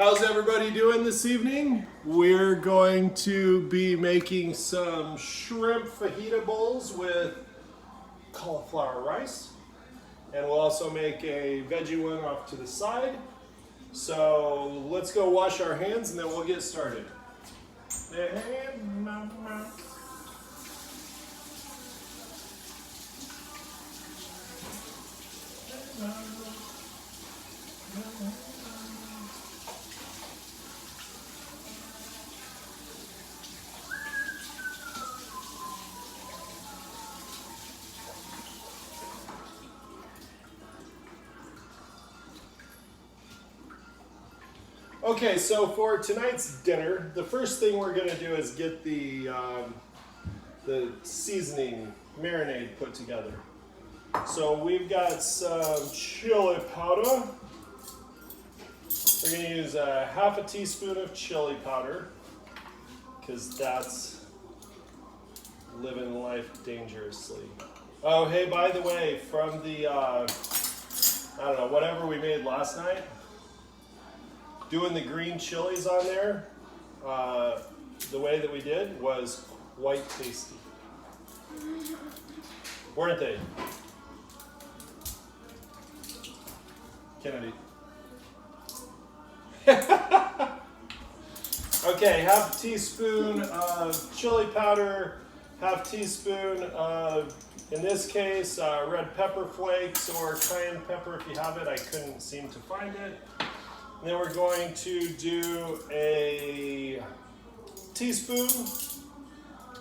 How's everybody doing this evening? We're going to be making some shrimp fajita bowls with cauliflower rice. And we'll also make a veggie one off to the side. So let's go wash our hands and then we'll get started. Okay, so for tonight's dinner, the first thing we're going to do is get the seasoning marinade put together. So we've got some chili powder. We're going to use a half a teaspoon of chili powder because that's living life dangerously. Oh, hey, by the way, from the, I don't know, whatever we made last night, doing the green chilies on there, the way that we did was quite tasty. Weren't they? Kennedy. Okay, half a teaspoon of chili powder, half teaspoon of, in this case, red pepper flakes or cayenne pepper if you have it. I couldn't seem to find it. And then we're going to do a teaspoon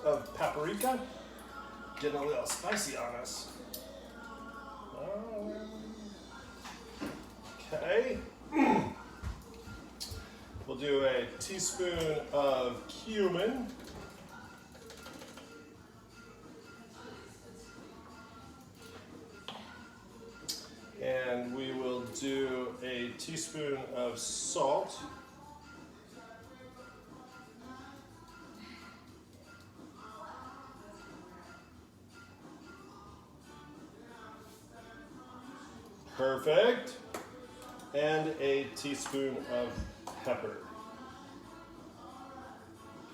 of paprika. Getting a little spicy on us. Okay. We'll do a teaspoon of cumin. And we will do a teaspoon of salt. Perfect. And a teaspoon of pepper.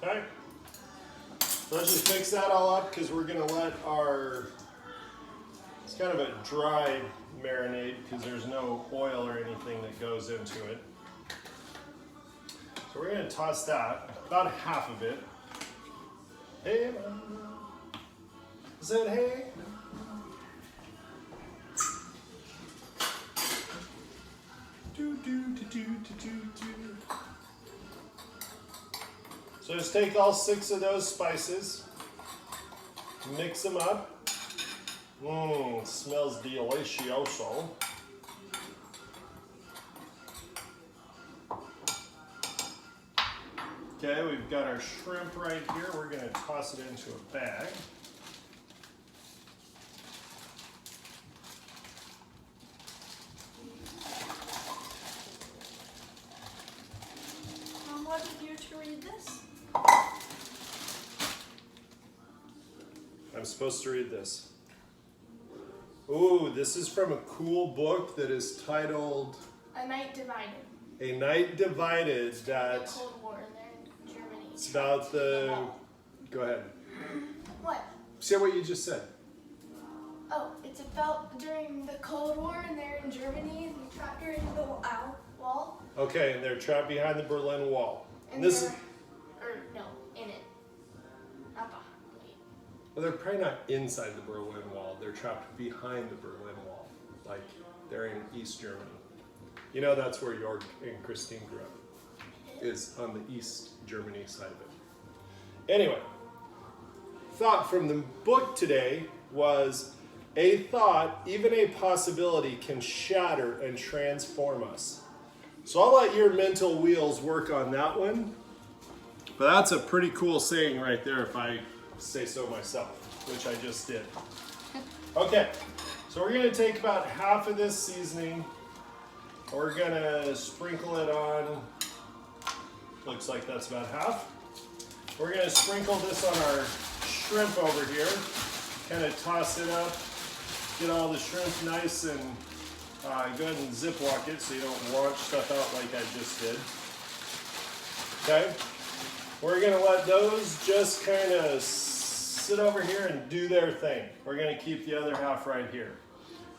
Okay. So let's just mix that all up because we're going to let our, it's kind of a dry marinade because there's no oil or anything that goes into it. So we're going to toss that, about half of it. Hey, is that hey? So just take all 6 of those spices, mix them up. Smells delicioso. Okay, we've got our shrimp right here. We're going to toss it into a bag. Mom wanted you to read this? I'm supposed to read this. Ooh, this is from a cool book that is titled A Night Divided. A Night Divided. That The Cold War there in Germany. it's about the. Go ahead. What? Say what you just said. Oh, it's about during the Cold War and they're in Germany and they trapped her in the wall. Okay, and they're trapped behind the Berlin Wall. And this they're, is. or no, in it. Not behind. Well, they're probably not inside the Berlin Wall. They're trapped behind the Berlin Wall. Like, they're in East Germany. You know that's where York and Christine grew up. Is on the East Germany side of it. Anyway, thought from the book today was, a thought, even a possibility, can shatter and transform us. So I'll let your mental wheels work on that one. But that's a pretty cool saying right there if I say so myself, which I just did. Okay, so we're gonna take about half of this seasoning. We're gonna sprinkle it on, looks like that's about half. We're gonna sprinkle this on our shrimp over here. Kind of toss it up, get all the shrimp nice and go ahead and Ziploc it so you don't launch stuff out like I just did. Okay? We're gonna let those just kind of sit over here and do their thing. We're gonna keep the other half right here.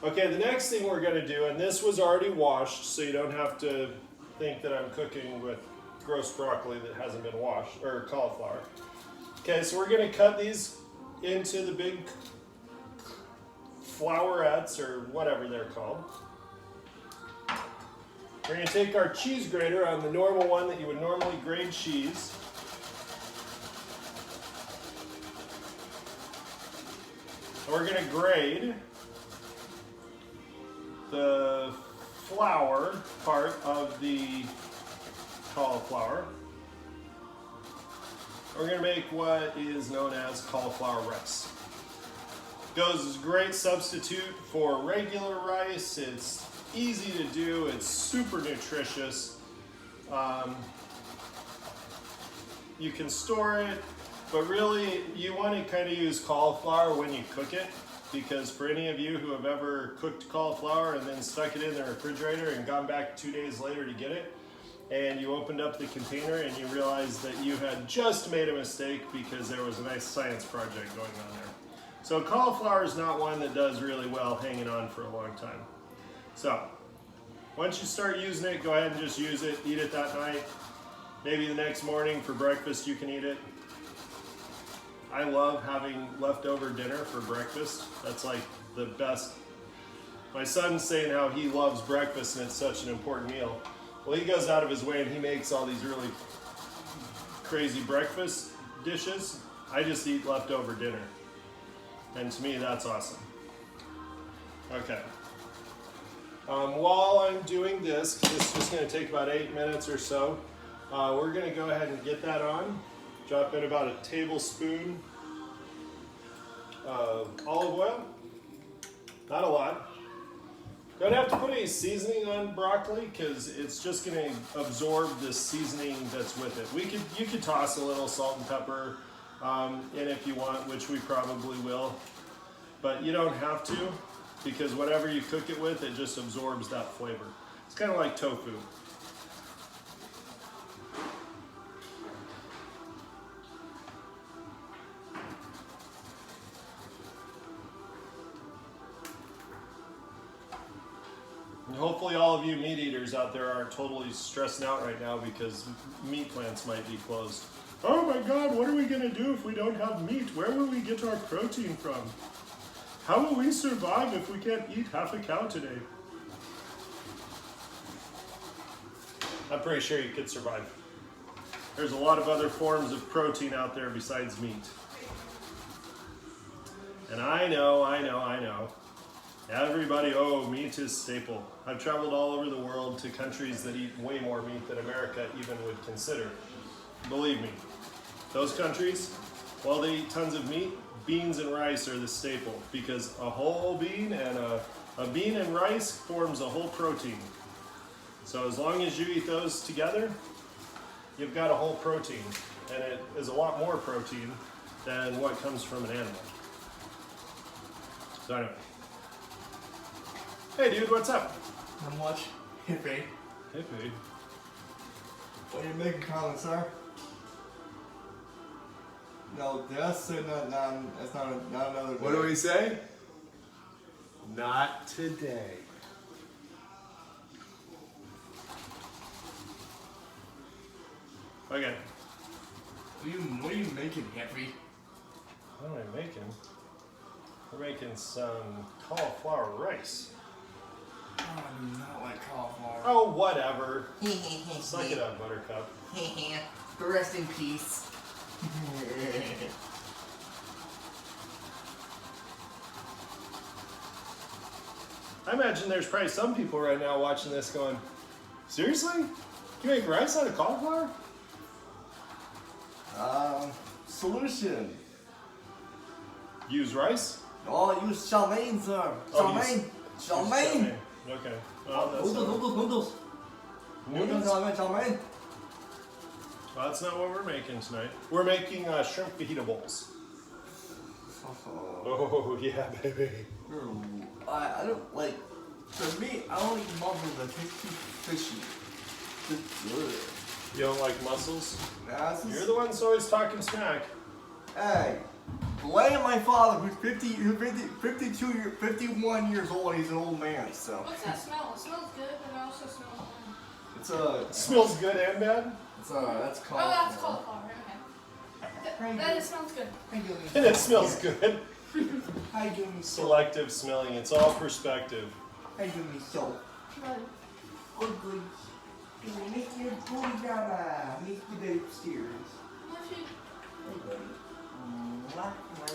Okay, the next thing we're gonna do, and this was already washed, so you don't have to think that I'm cooking with gross broccoli that hasn't been washed, or cauliflower. Okay, so we're gonna cut these into the big flowerettes, or whatever they're called. We're gonna take our cheese grater on the normal one that you would normally grate cheese. And we're gonna grade the flour part of the cauliflower. We're gonna make what is known as cauliflower rice. Goes as a great substitute for regular rice. It's easy to do, it's super nutritious. You can store it, but really you want to kind of use cauliflower when you cook it, because for any of you who have ever cooked cauliflower and then stuck it in the refrigerator and gone back 2 days later to get it, and you opened up the container and you realized that you had just made a mistake because there was a nice science project going on there. So cauliflower is not one that does really well hanging on for a long time. So once you start using it, go ahead and just use it, eat it that night. Maybe the next morning for breakfast you can eat it. I love having leftover dinner for breakfast. That's like the best. My son's saying how he loves breakfast and it's such an important meal. Well, he goes out of his way and he makes all these really crazy breakfast dishes. I just eat leftover dinner. And to me, that's awesome. Okay. While I'm doing this, 'cause this is just going to take about 8 minutes or so, we're going to go ahead and get that on. Drop in about a tablespoon of olive oil. Not a lot. Don't have to put any seasoning on broccoli because it's just going to absorb the seasoning that's with it. You could toss a little salt and pepper in if you want, which we probably will. But you don't have to, because whatever you cook it with, it just absorbs that flavor. It's kind of like tofu. And hopefully all of you meat eaters out there aren't totally stressing out right now because meat plants might be closed. Oh my God, what are we gonna do if we don't have meat? Where will we get our protein from? How will we survive if we can't eat half a cow today? I'm pretty sure you could survive. There's a lot of other forms of protein out there besides meat. And I know. Everybody, meat is staple. I've traveled all over the world to countries that eat way more meat than America even would consider. Believe me, those countries, while they eat tons of meat, beans and rice are the staple, because a whole bean and a bean and rice forms a whole protein. So as long as you eat those together, you've got a whole protein, and it is a lot more protein than what comes from an animal. So anyway. Hey dude, what's up? Not much. Hippie. Hippie. What are you making, Colin, sir? No, that's not another day. What do we say? Not today. Okay. What are you making, Hippie? What am I making? We're making some cauliflower rice. Oh, I do not like cauliflower. Oh, whatever. Suck it up, Buttercup. Rest in peace. I imagine there's probably some people right now watching this going, seriously? You make rice out of cauliflower? Solution. Use rice? Oh, use chow mein, sir. Oh, Chow mein. Chow mein. Okay. Well, that's Noodles. Noodles? Chow mein. Well, that's not what we're making tonight. We're making shrimp fajita bowls. Oh, yeah, baby. I don't like. For me, I don't eat muffins that taste too fishy. It's good. You don't like mussels? Nah, this is- You're the one that's always talking smack. Hey, blame my father who's 51 years old. He's an old man, so. What's that smell? It smells good, but it also smells bad. It's It smells good and bad? that's called. Oh, that's cauliflower. Okay. That smells good. And it smells good. Hi, give me soap. Selective smelling. It's all perspective. Hi, give me soap. But Ugly. Make your booty drama. Make it upstairs.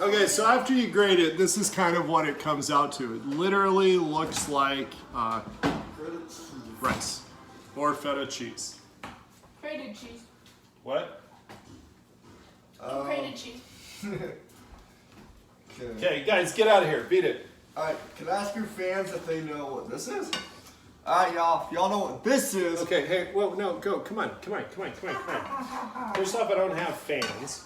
Okay, so after you grate it, this is kind of what it comes out to. It literally looks like rice or feta cheese. grated cheese. What? Grated cheese. Okay, guys, get out of here. Beat it. Alright, can I ask your fans if they know what this is? Alright, y'all. If y'all know what this is. Okay, hey, whoa, no, go. Come on. First off, I don't have fans.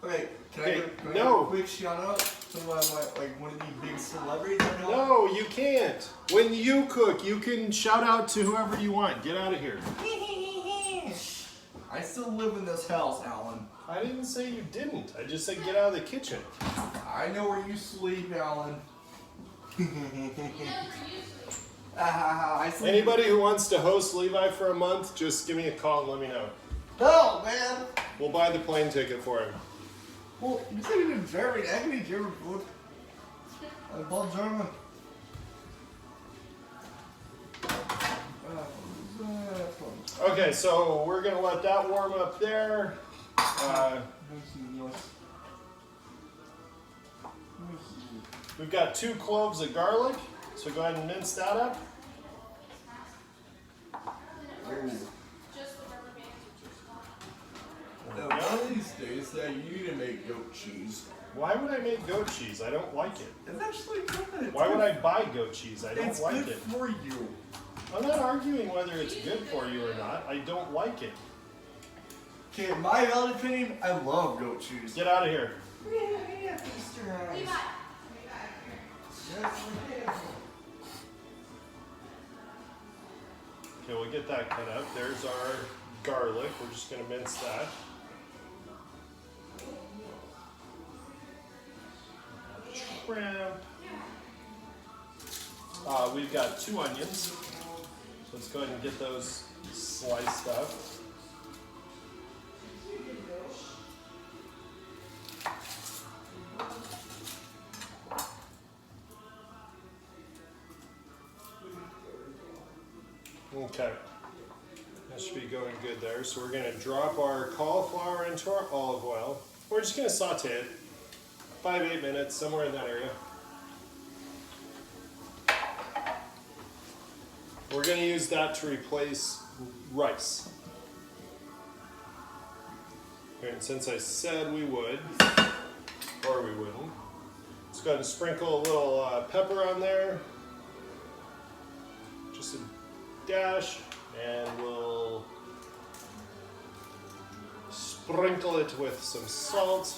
Okay, can Okay, I get no. a quick shout out to one of these big celebrities I know? No, you can't. When you cook, you can shout out to whoever you want. Get out of here. I still live in this house, Alan. I didn't say you didn't. I just said get out of the kitchen. I know where you sleep, Alan. I sleep. Anybody who wants to host Levi for a month, just give me a call and let me know. No, man. We'll buy the plane ticket for him. Well, you said you did German. I can eat German food. I love German. Okay, so we're gonna let that warm up there. We've got 2 cloves of garlic, so go ahead and mince that up. Just the rubber bands are too small. Now, one of these days, you need to make goat cheese. Why would I make goat cheese? I don't like it. It's actually good. Why would I buy goat cheese? I don't It's like good it. for you. I'm not arguing whether it's good for you or not. I don't like it. Okay, in my valid opinion, I love goat cheese. Get out of here. Okay, we'll get that cut up. There's our garlic. We're just going to mince that. Shrimp. We've got 2 onions. So let's go ahead and get those sliced up. Okay, that should be going good there. So we're going to drop our cauliflower into our olive oil. We're just going to saute it 5-8 minutes, somewhere in that area. We're going to use that to replace rice. And since I said we would, or we wouldn't, let's go ahead and sprinkle a little pepper on there. Just a dash, and we'll sprinkle it with some salt.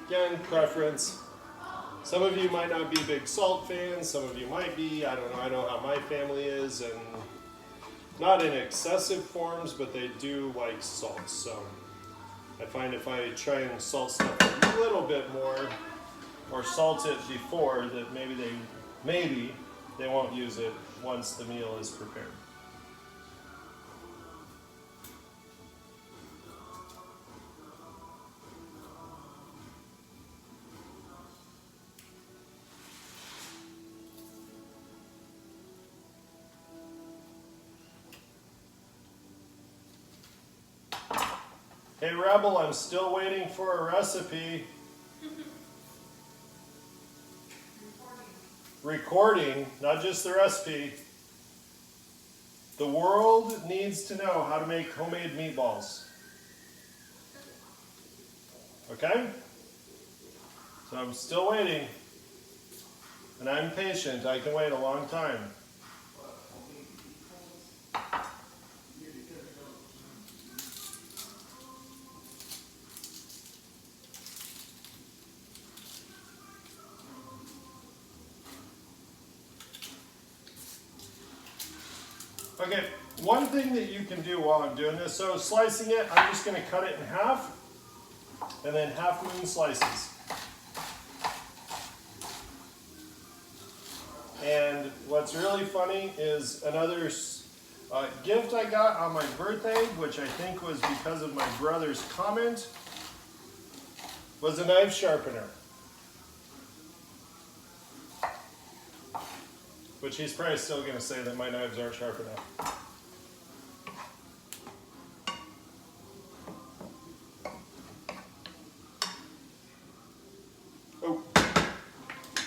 Again, preference. Some of you might not be big salt fans, some of you might be. I don't know. I know how my family is, and not in excessive forms, but they do like salt. So I find if I try and salt stuff a little bit more, or salt it before, that maybe they won't use it once the meal is prepared. Hey Rebel, I'm still waiting for a recipe. Recording, not just the recipe. The world needs to know how to make homemade meatballs. Okay? So I'm still waiting. And I'm patient. I can wait a long time. Okay, one thing that you can do while I'm doing this, so slicing it, I'm just gonna cut it in half, and then half moon slices. And what's really funny is another gift I got on my birthday, which I think was because of my brother's comment, was a knife sharpener. Which he's probably still going to say that my knives aren't sharp enough. Oh,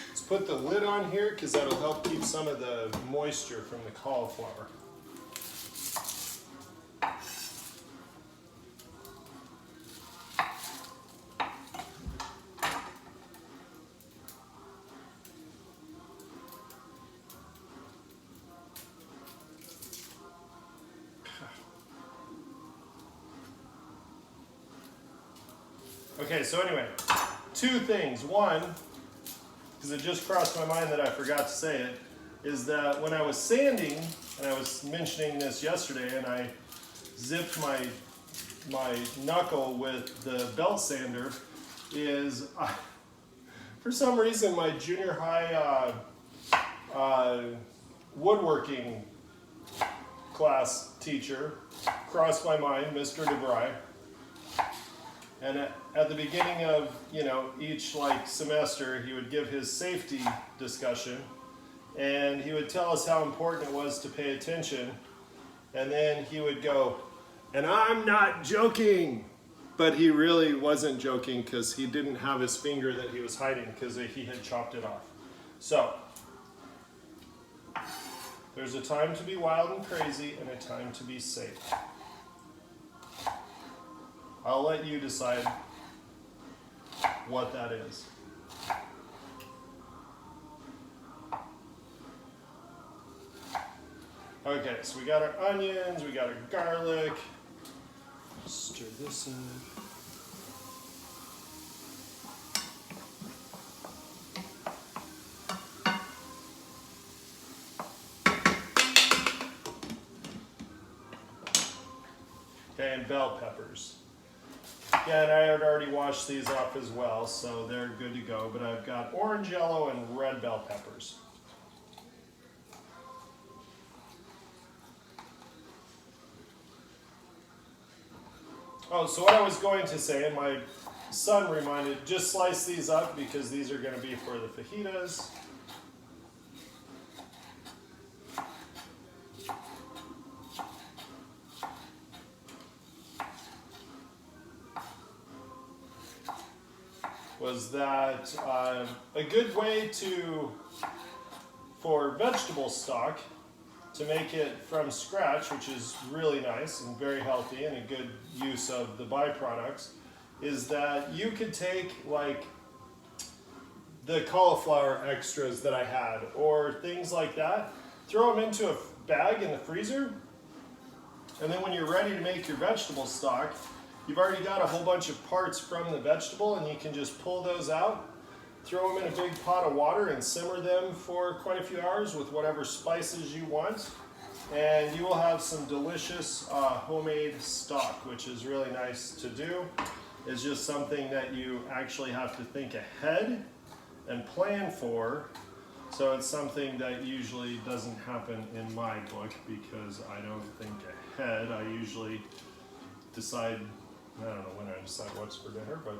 let's put the lid on here because that'll help keep some of the moisture from the cauliflower. Okay, so anyway, two things. One, because it just crossed my mind that I forgot to say it, is that when I was sanding, and I was mentioning this yesterday, and I zipped my knuckle with the belt sander, for some reason my junior high woodworking class teacher crossed my mind, Mr. DeBry. And at the beginning of, each semester, he would give his safety discussion, and he would tell us how important it was to pay attention. And then he would go, and I'm not joking, but he really wasn't joking because he didn't have his finger that he was hiding because he had chopped it off. So there's a time to be wild and crazy and a time to be safe. I'll let you decide what that is. Okay, so we got our onions, we got our garlic. Stir this in. Okay, and bell peppers. Yeah, and I had already washed these off as well, so they're good to go. But I've got orange, yellow, and red bell peppers. Oh, so what I was going to say, and my son reminded, just slice these up because these are going to be for the fajitas. Was that a good way for vegetable stock to make it from scratch, which is really nice and very healthy and a good use of the byproducts, is that you could take the cauliflower extras that I had or things like that, throw them into a bag in the freezer, and then when you're ready to make your vegetable stock, you've already got a whole bunch of parts from the vegetable, and you can just pull those out, throw them in a big pot of water, and simmer them for quite a few hours with whatever spices you want. And you will have some delicious homemade stock, which is really nice to do. It's just something that you actually have to think ahead and plan for. So it's something that usually doesn't happen in my book because I don't think ahead. I usually decide, I don't know when I decide what's for dinner, but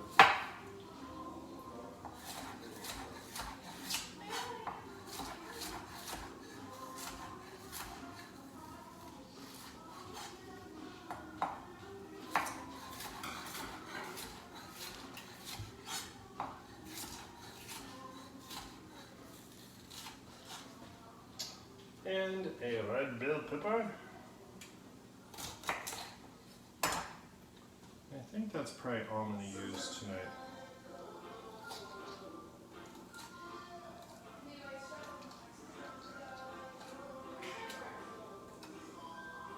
and a red bell pepper. I think that's probably all I'm going to use tonight.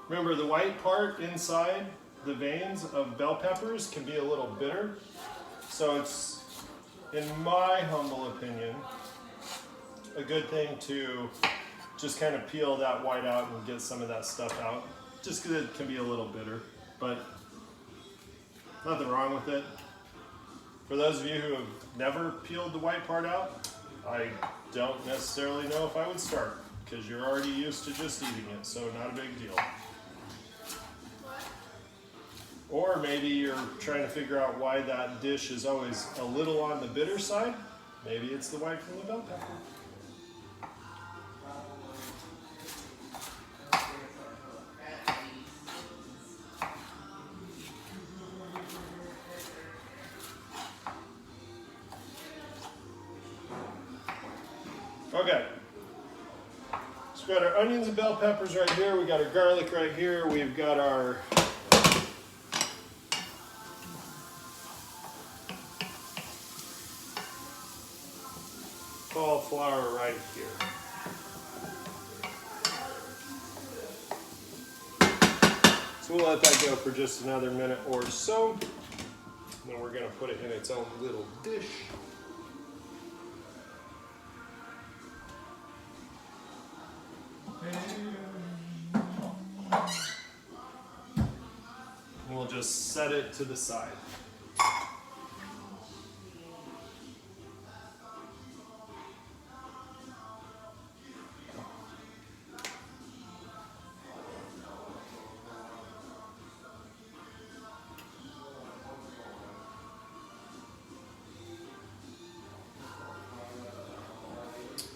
Remember, the white part inside the veins of bell peppers can be a little bitter. So it's, in my humble opinion, a good thing to just kind of peel that white out and get some of that stuff out. Just because it can be a little bitter, but nothing wrong with it. For those of you who have never peeled the white part out, I don't necessarily know if I would start, because you're already used to just eating it, so not a big deal. Or maybe you're trying to figure out why that dish is always a little on the bitter side. Maybe it's the white from the bell pepper. Okay, so we've got our onions and bell peppers right here. We got our garlic right here. We've got our cauliflower right here. So we'll let that go for just another minute or so. And then we're gonna put it in its own little dish. We'll just set it to the side.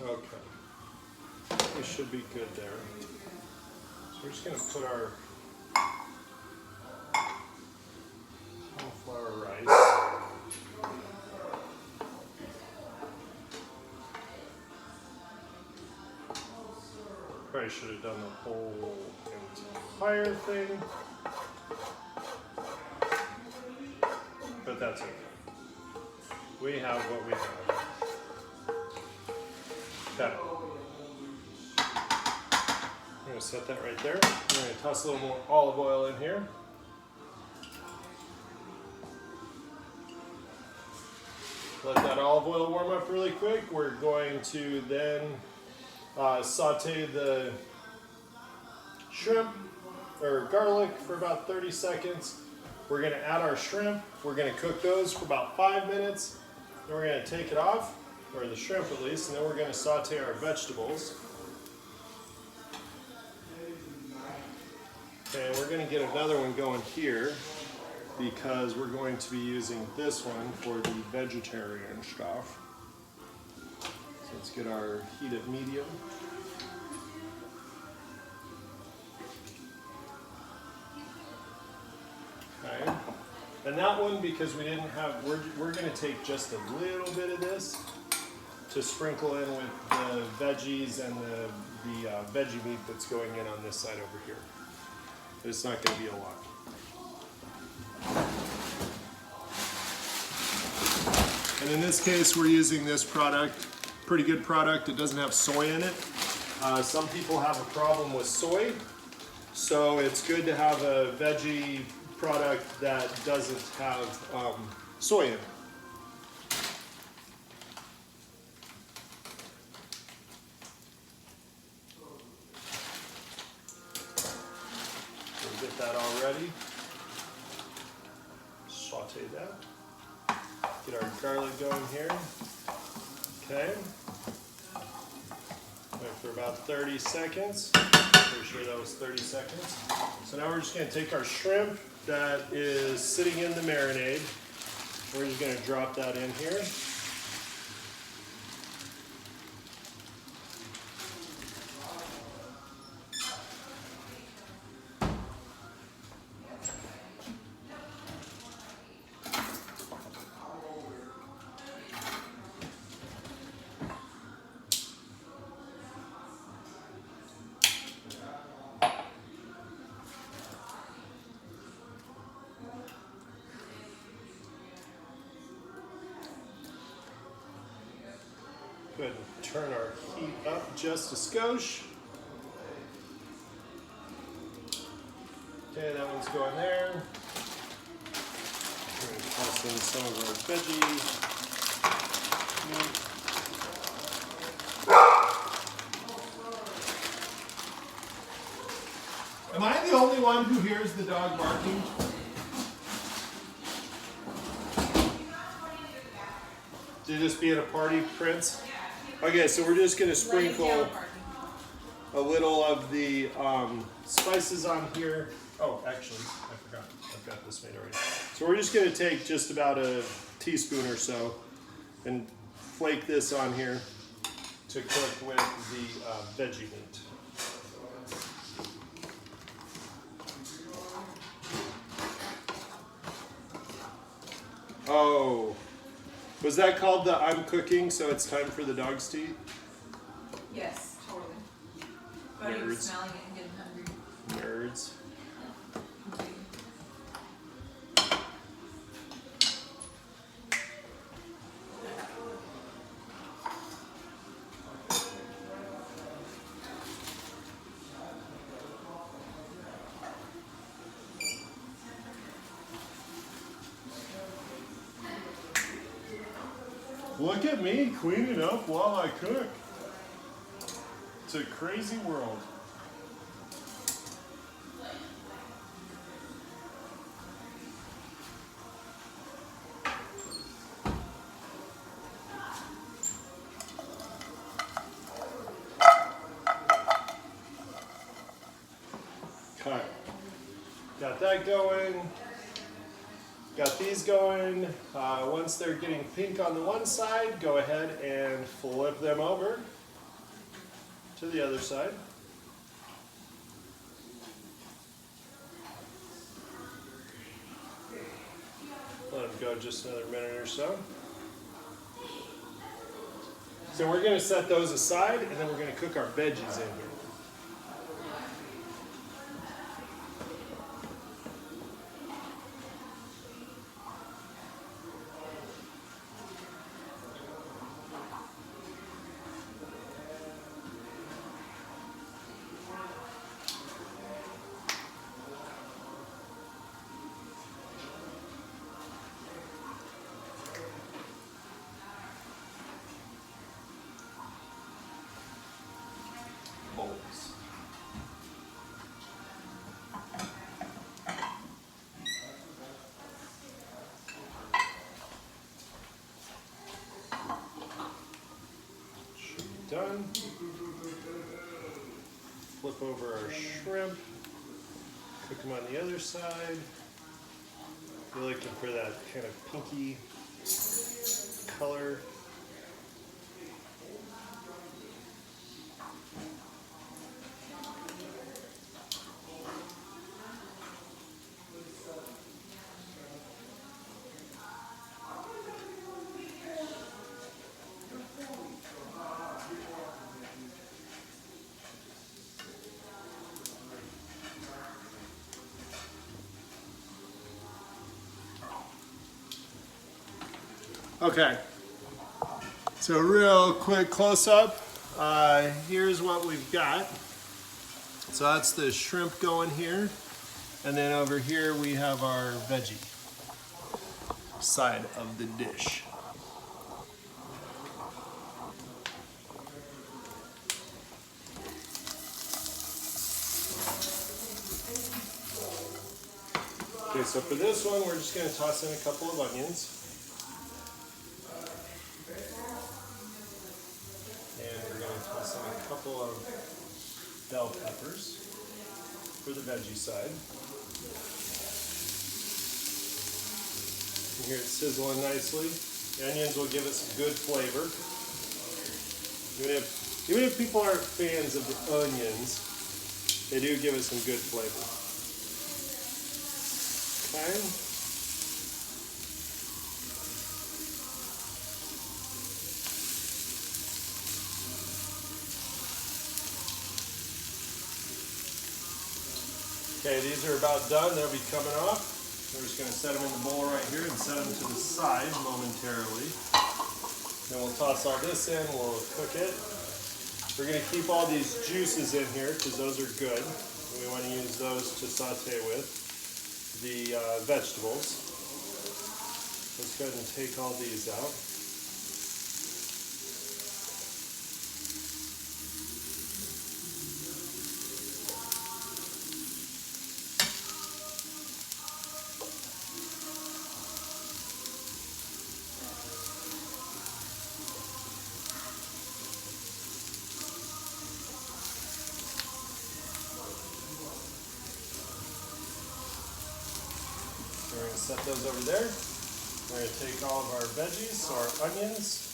Okay, we should be good there. So we're just going to put our cauliflower rice. Probably should have done the whole entire thing, but that's okay. We have what we have. Okay. I'm going to set that right there. I'm going to toss a little more olive oil in here. Let that olive oil warm up really quick. We're going to then saute the shrimp or garlic for about 30 seconds. We're going to add our shrimp. We're going to cook those for about 5 minutes. Then we're going to take it off, or the shrimp at least, and then we're going to saute our vegetables. Okay, we're going to get another one going here because we're going to be using this one for the vegetarian stuff. So let's get our heat at medium. Okay, and that one, because we didn't have, we're going to take just a little bit of this to sprinkle in with the veggies and the veggie meat that's going in on this side over here. But it's not going to be a lot. And in this case, we're using this product, pretty good product. It doesn't have soy in it. Some people have a problem with soy, so it's good to have a veggie product that doesn't have soy in it. We'll get that all ready. Saute that. Get our garlic going here. Okay. Wait for about 30 seconds. Pretty sure that was 30 seconds. So now we're just going to take our shrimp that is sitting in the marinade. We're just going to drop that in here. Go ahead and turn our heat up just a skosh. Okay, that one's going there. We're going to toss in some of our veggie meat. only one who hears the dog barking? To just be at a party, Prince? Okay, so we're just gonna sprinkle a little of the spices on here. Oh, actually, I forgot. I've got this made already. So we're just gonna take just about a teaspoon or so and flake this on here to cook with the veggie meat. Oh, was that called the I'm cooking, so it's time for the dogs to eat? Yes, totally. But even Nerds. smelling it and getting hungry. Nerds. Look at me cleaning up while I cook. It's a crazy world. Okay. Got that going. Got these going. Once they're getting pink on the one side, go ahead and flip them over to the other side. Let them go just another minute or so. So we're going to set those aside, and then we're going to cook our veggies in here. Bowls. Should be done. Flip over our shrimp. Cook them on the other side. You're looking for that kind of pinky color. Okay, so real quick close up. Here's what we've got. So that's the shrimp going here. And then over here we have our veggie side of the dish. Okay, so for this one, we're just gonna toss in a couple of onions. Toss in a couple of bell peppers for the veggie side. And here it's sizzling nicely. The onions will give it some good flavor. Even if people aren't fans of the onions, they do give it some good flavor. Okay. Okay, these are about done. They'll be coming off. We're just going to set them in the bowl right here and set them to the side momentarily. Then we'll toss all this in. We'll cook it. We're going to keep all these juices in here because those are good. We want to use those to saute with the vegetables. Let's go ahead and take all these out. set those over there. We're going to take all of our veggies, so our onions.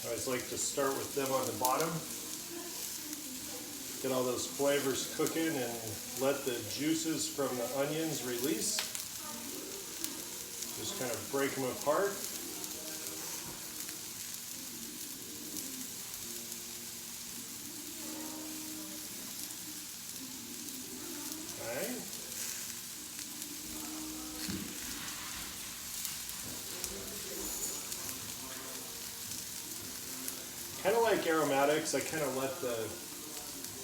I always like to start with them on the bottom. Get all those flavors cooking and let the juices from the onions release. Just kind of break them apart. Okay. Kind of like aromatics, I kind of let the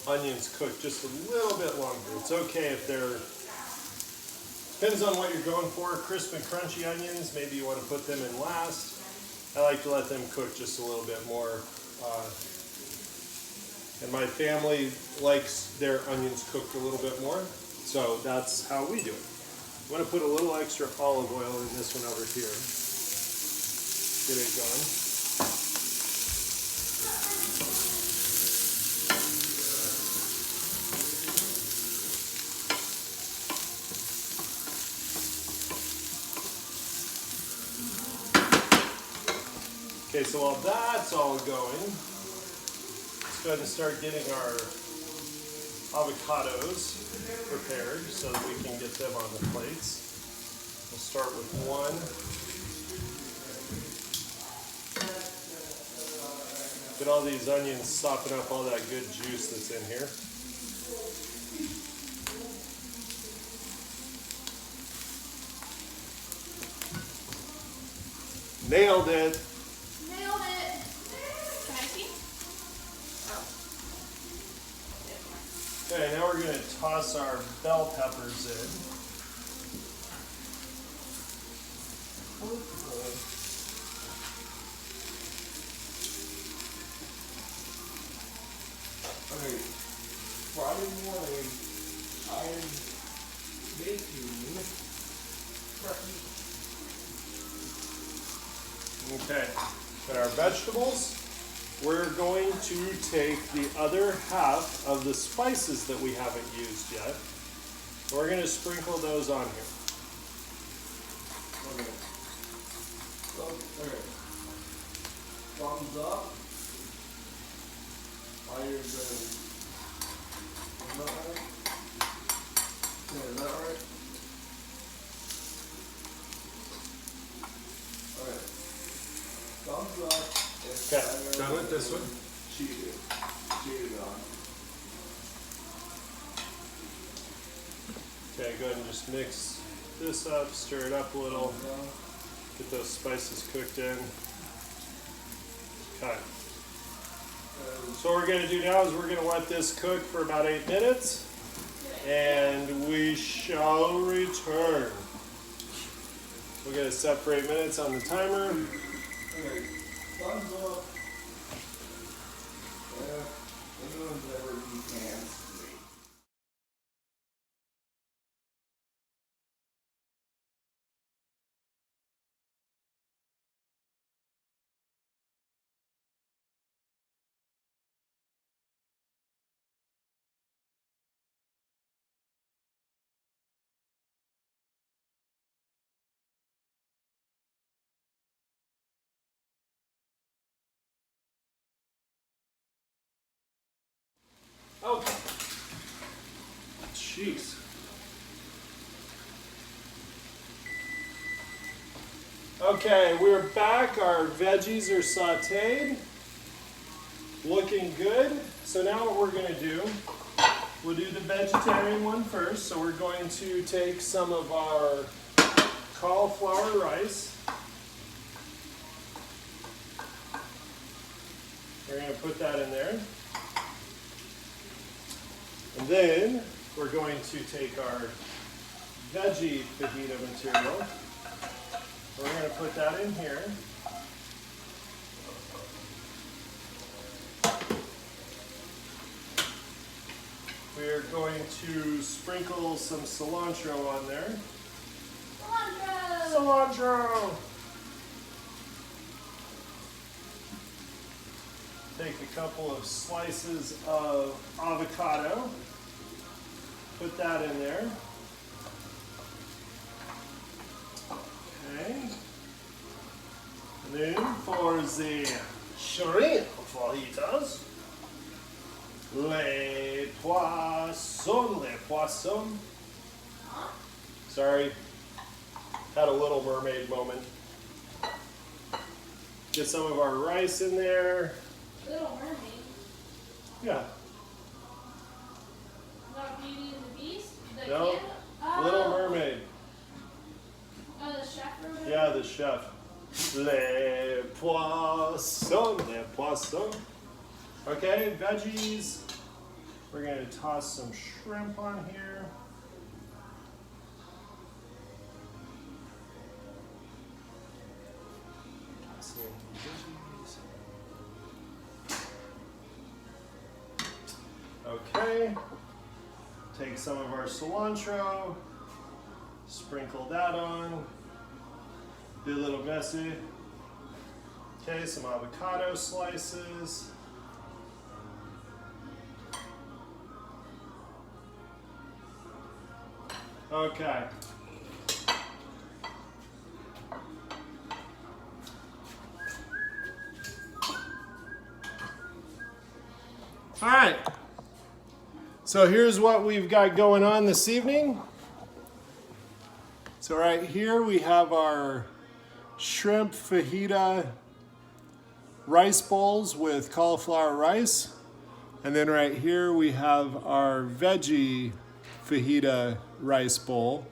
onions cook just a little bit longer. It's okay if they're, depends on what you're going for. Crisp and crunchy onions, maybe you want to put them in last. I like to let them cook just a little bit more. And my family likes their onions cooked a little bit more, so that's how we do it. I'm going to put a little extra olive oil in this one over here. Get it going. Okay, so while that's all going, let's go ahead and start getting our avocados prepared so that we can get them on the plates. We'll start with one. Get all these onions sopping up all that good juice that's in here. Nailed it. Nailed it. Can I see? Oh. Okay, now we're going to toss our bell peppers in. Okay, Friday morning, I'm making turkey. Okay, got our vegetables. We're going to take the other half of the spices that we haven't used yet. We're going to sprinkle those on here. Okay. Okay. Thumbs up. Fire the. Is that right? Yeah, is that right? Okay. Thumbs up. Okay, done with this one. Cheated. Cheated on. Okay, go ahead and just mix this up, stir it up a little, get those spices cooked in. Okay. So what we're going to do now is we're going to let this cook for about 8 minutes, and we shall return. We're going to set for 8 minutes on the timer. Okay. Thumbs up. Anyone's ever eaten cans? Okay. Jeez. Okay, we're back. Our veggies are sauteed. Looking good. So now what we're going to do, we'll do the vegetarian one first. So we're going to take some of our cauliflower rice. We're going to put that in there. And then we're going to take our veggie fajita material. We're going to put that in here. We're going to sprinkle some cilantro on there. Cilantro! Take a couple of slices of avocado. Put that in there. Okay. And then for the shrimp fajitas, les poissons. Sorry, had a Little Mermaid moment. Get some of our rice in there. Little Mermaid. Yeah. Not Beauty and the Beast? The No. kid? Little Mermaid. Oh, the chef or whatever? Yeah, the chef. Les poissons, les poissons. Okay, veggies. We're gonna toss some shrimp on here. Toss in veggies. Okay. Take some of our cilantro, sprinkle that on. Be a little messy. Okay, some avocado slices. Okay. All right. So here's what we've got going on this evening. So right here we have our shrimp fajita rice bowls with cauliflower rice. And then right here we have our veggie fajita rice bowl.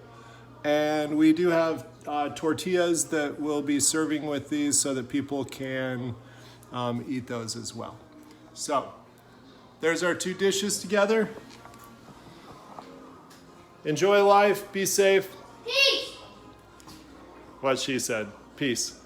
And we do have tortillas that we'll be serving with these so that people can eat those as well. So there's our two dishes together. Enjoy life, be safe. Peace! What she said. Peace.